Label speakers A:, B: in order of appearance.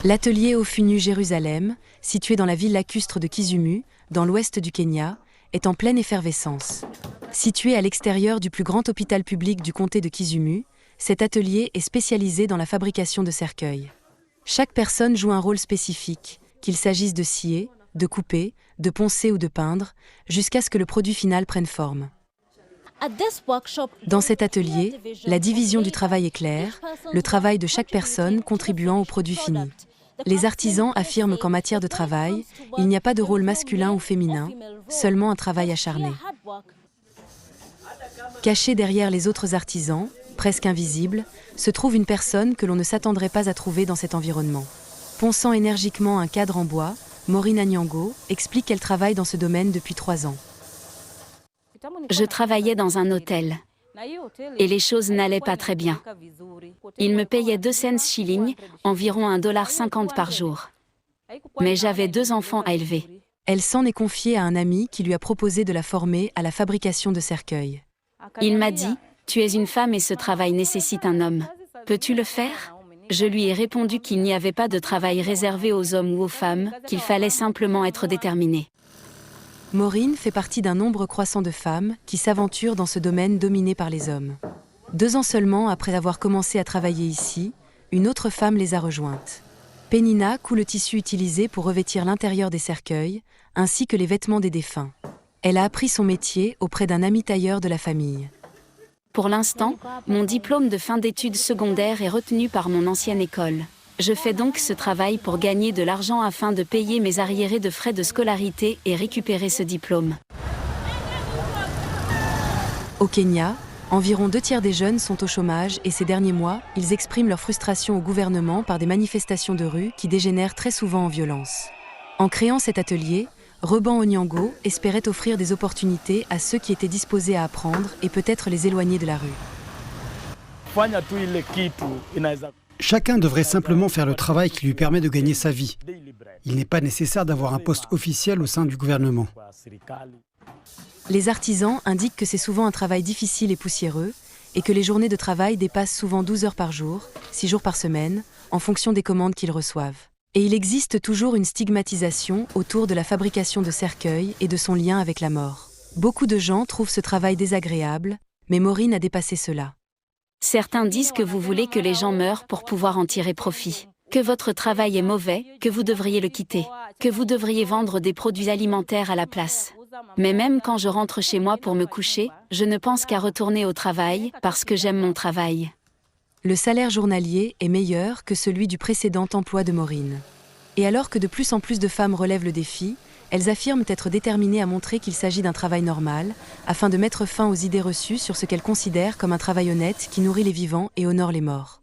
A: L'atelier Ofunu Jérusalem, situé dans la ville lacustre de Kisumu, dans l'ouest du Kenya, est en pleine effervescence. Situé à l'extérieur du plus grand hôpital public du comté de Kisumu, cet atelier est spécialisé dans la fabrication de cercueils. Chaque personne joue un rôle spécifique, qu'il s'agisse de scier, de couper, de poncer ou de peindre, jusqu'à ce que le produit final prenne forme. Dans cet atelier, la division du travail est claire, le travail de chaque personne contribuant au produit fini. Les artisans affirment qu'en matière de travail, il n'y a pas de rôle masculin ou féminin, seulement un travail acharné. Cachée derrière les autres artisans, presque invisible, se trouve une personne que l'on ne s'attendrait pas à trouver dans cet environnement. Ponçant énergiquement un cadre en bois, Maureen Anyango explique qu'elle travaille dans ce domaine depuis 3 ans.
B: Je travaillais dans un hôtel et les choses n'allaient pas très bien. Ils me payaient 2 cents shillings, environ $1,50 par jour. Mais j'avais 2 enfants à élever.
A: Elle s'en est confiée à un ami qui lui a proposé de la former à la fabrication de cercueils.
B: Il m'a dit « Tu es une femme et ce travail nécessite un homme. Peux-tu le faire ?» Je lui ai répondu qu'il n'y avait pas de travail réservé aux hommes ou aux femmes, qu'il fallait simplement être déterminé.
A: Maureen fait partie d'un nombre croissant de femmes qui s'aventurent dans ce domaine dominé par les hommes. 2 ans seulement après avoir commencé à travailler ici, une autre femme les a rejointes. Penina coud le tissu utilisé pour revêtir l'intérieur des cercueils, ainsi que les vêtements des défunts. Elle a appris son métier auprès d'un ami tailleur de la famille.
B: Pour l'instant, mon diplôme de fin d'études secondaires est retenu par mon ancienne école. Je fais donc ce travail pour gagner de l'argent afin de payer mes arriérés de frais de scolarité et récupérer ce diplôme.
A: Au Kenya, environ 2/3 des jeunes sont au chômage et ces derniers mois, ils expriment leur frustration au gouvernement par des manifestations de rue qui dégénèrent très souvent en violence. En créant cet atelier, Reban Onyango espérait offrir des opportunités à ceux qui étaient disposés à apprendre et peut-être les éloigner de la rue.
C: Chacun devrait simplement faire le travail qui lui permet de gagner sa vie. Il n'est pas nécessaire d'avoir un poste officiel au sein du gouvernement.
A: Les artisans indiquent que c'est souvent un travail difficile et poussiéreux et que les journées de travail dépassent souvent 12 heures par jour, 6 jours par semaine, en fonction des commandes qu'ils reçoivent. Et il existe toujours une stigmatisation autour de la fabrication de cercueils et de son lien avec la mort. Beaucoup de gens trouvent ce travail désagréable, mais Maureen a dépassé cela.
B: Certains disent que vous voulez que les gens meurent pour pouvoir en tirer profit, que votre travail est mauvais, que vous devriez le quitter, que vous devriez vendre des produits alimentaires à la place. Mais même quand je rentre chez moi pour me coucher, je ne pense qu'à retourner au travail parce que j'aime mon travail.
A: Le salaire journalier est meilleur que celui du précédent emploi de Maureen. Et alors que de plus en plus de femmes relèvent le défi, elles affirment être déterminées à montrer qu'il s'agit d'un travail normal, afin de mettre fin aux idées reçues sur ce qu'elles considèrent comme un travail honnête qui nourrit les vivants et honore les morts.